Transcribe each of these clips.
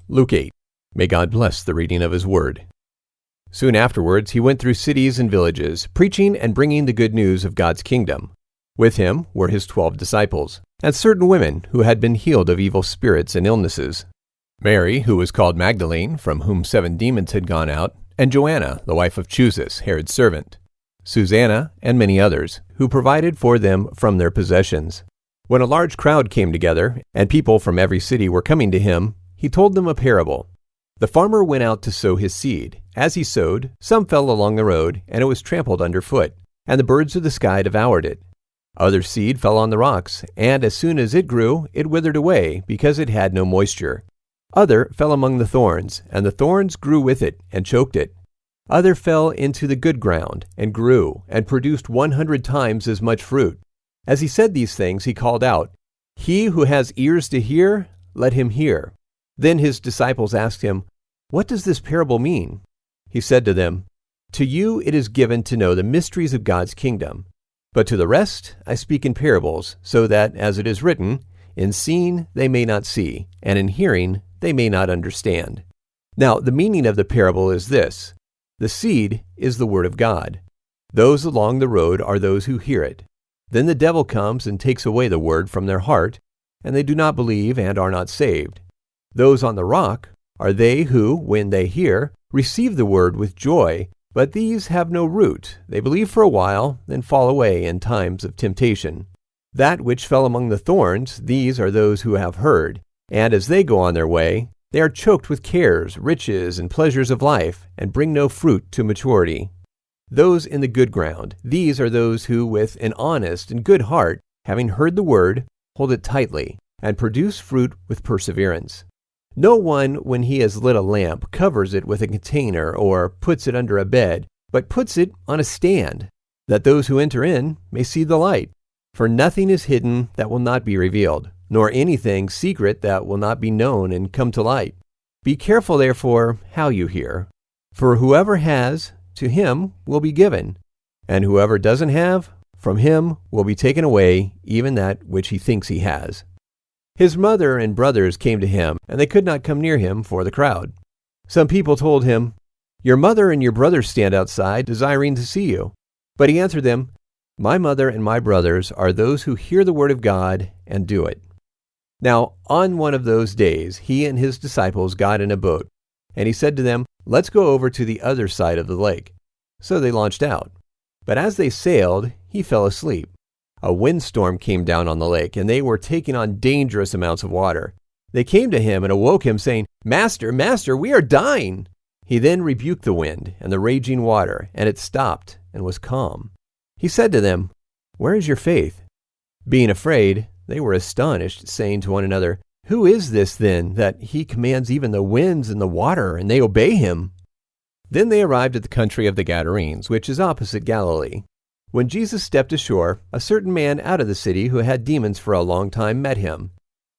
Luke 8. May God bless the reading of His Word. Soon afterwards he went through cities and villages, preaching and bringing the good news of God's kingdom. With him were his 12 disciples, and certain women who had been healed of evil spirits and illnesses. Mary, who was called Magdalene, from whom 7 demons had gone out, and Joanna, the wife of Chusus, Herod's servant, Susanna, and many others, who provided for them from their possessions. When a large crowd came together, and people from every city were coming to him, he told them a parable. The farmer went out to sow his seed. As he sowed, some fell along the road, and it was trampled underfoot, and the birds of the sky devoured it. Other seed fell on the rocks, and as soon as it grew, it withered away, because it had no moisture. Other fell among the thorns, and the thorns grew with it, and choked it. Other fell into the good ground, and grew, and produced 100 times as much fruit. As he said these things, he called out, "He who has ears to hear, let him hear." Then his disciples asked him, "What does this parable mean?" He said to them, "To you it is given to know the mysteries of God's kingdom. But to the rest I speak in parables, so that, as it is written, in seeing they may not see, and in hearing they may not understand." Now the meaning of the parable is this: the seed is the word of God. Those along the road are those who hear it. Then the devil comes and takes away the word from their heart, and they do not believe and are not saved. Those on the rock are they who, when they hear, receive the word with joy, but these have no root. They believe for a while, then fall away in times of temptation. That which fell among the thorns, these are those who have heard, and as they go on their way, they are choked with cares, riches, and pleasures of life, and bring no fruit to maturity. Those in the good ground, these are those who, with an honest and good heart, having heard the word, hold it tightly, and produce fruit with perseverance. No one, when he has lit a lamp, covers it with a container or puts it under a bed, but puts it on a stand, that those who enter in may see the light. For nothing is hidden that will not be revealed, nor anything secret that will not be known and come to light. Be careful, therefore, how you hear. For whoever has, to him will be given, and whoever doesn't have, from him will be taken away even that which he thinks he has. His mother and brothers came to him, and they could not come near him for the crowd. Some people told him, "Your mother and your brothers stand outside, desiring to see you." But he answered them, "My mother and my brothers are those who hear the word of God and do it." Now, on one of those days, he and his disciples got in a boat, and he said to them, "Let's go over to the other side of the lake." So they launched out. But as they sailed, he fell asleep. A windstorm came down on the lake, and they were taking on dangerous amounts of water. They came to him and awoke him, saying, "Master, Master, we are dying." He then rebuked the wind and the raging water, and it stopped and was calm. He said to them, "Where is your faith?" Being afraid, they were astonished, saying to one another, "Who is this then, that he commands even the winds and the water, and they obey him?" Then they arrived at the country of the Gadarenes, which is opposite Galilee. When Jesus stepped ashore, a certain man out of the city who had demons for a long time met him.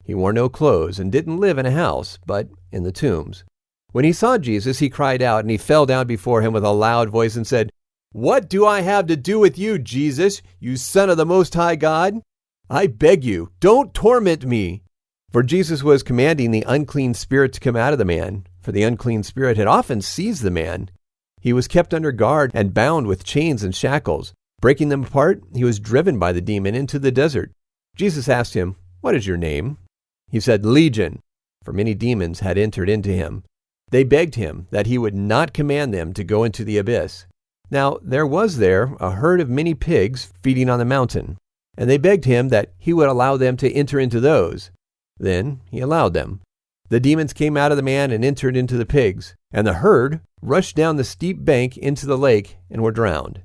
He wore no clothes and didn't live in a house, but in the tombs. When he saw Jesus, he cried out, and he fell down before him with a loud voice and said, "What do I have to do with you, Jesus, you Son of the Most High God? I beg you, don't torment me." For Jesus was commanding the unclean spirit to come out of the man, for the unclean spirit had often seized the man. He was kept under guard and bound with chains and shackles. Breaking them apart, he was driven by the demon into the desert. Jesus asked him, "What is your name?" He said, "Legion," for many demons had entered into him. They begged him that he would not command them to go into the abyss. Now there was there a herd of many pigs feeding on the mountain, and they begged him that he would allow them to enter into those. Then he allowed them. The demons came out of the man and entered into the pigs, and the herd rushed down the steep bank into the lake and were drowned.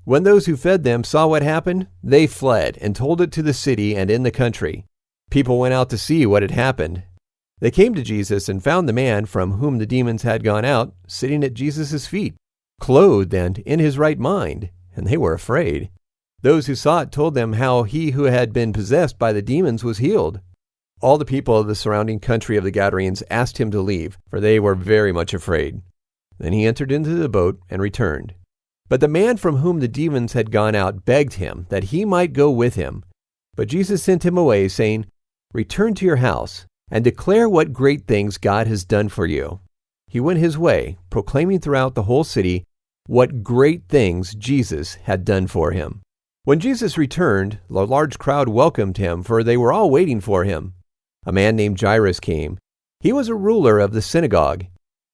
When those who fed them saw what happened, they fled and told it to the city and in the country. People went out to see what had happened. They came to Jesus and found the man from whom the demons had gone out sitting at Jesus' feet, clothed and in his right mind, and they were afraid. Those who saw it told them how he who had been possessed by the demons was healed. All the people of the surrounding country of the Gadarenes asked him to leave, for they were very much afraid. Then he entered into the boat and returned. But the man from whom the demons had gone out begged him that he might go with him. But Jesus sent him away, saying, "Return to your house and declare what great things God has done for you." He went his way, proclaiming throughout the whole city what great things Jesus had done for him. When Jesus returned, a large crowd welcomed him, for they were all waiting for him. A man named Jairus came. He was a ruler of the synagogue.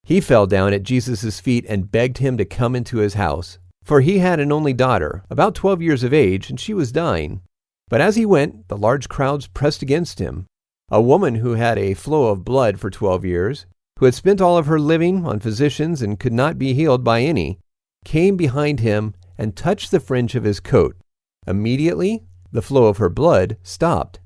He fell down at Jesus' feet and begged him to come into his house, for he had an only daughter, about 12 years of age, and she was dying. But as he went, the large crowds pressed against him. A woman who had a flow of blood for 12 years, who had spent all of her living on physicians and could not be healed by any, came behind him and touched the fringe of his coat. Immediately, the flow of her blood stopped.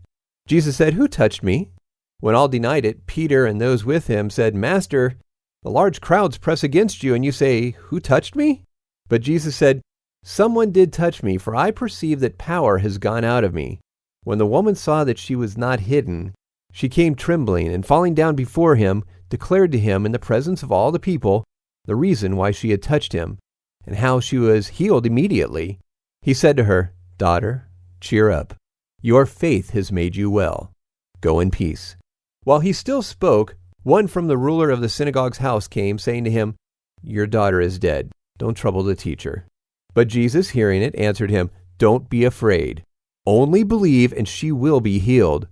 Jesus said, "Who touched me?" When all denied it, Peter and those with him said, "Master, the large crowds press against you, and you say, 'Who touched me?'" But Jesus said, "Someone did touch me, for I perceive that power has gone out of me." When the woman saw that she was not hidden, she came trembling, and falling down before him, declared to him in the presence of all the people the reason why she had touched him, and how she was healed immediately. He said to her, "Daughter, cheer up. Your faith has made you well. Go in peace." While he still spoke, one from the ruler of the synagogue's house came, saying to him, "Your daughter is dead. Don't trouble the teacher." But Jesus, hearing it, answered him, "Don't be afraid. Only believe, and she will be healed."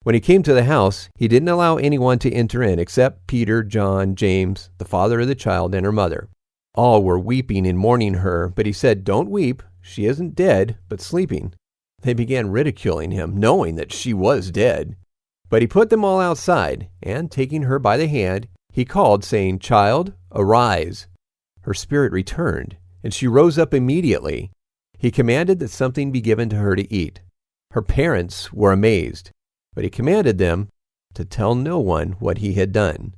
When he came to the house, he didn't allow anyone to enter in except Peter, John, James, the father of the child, and her mother. All were weeping and mourning her, but he said, "Don't weep. She isn't dead, but sleeping." They began ridiculing him, knowing that she was dead. But he put them all outside, and taking her by the hand, he called, saying, "Child, arise." Her spirit returned, and she rose up immediately. He commanded that something be given to her to eat. Her parents were amazed, but he commanded them to tell no one what he had done.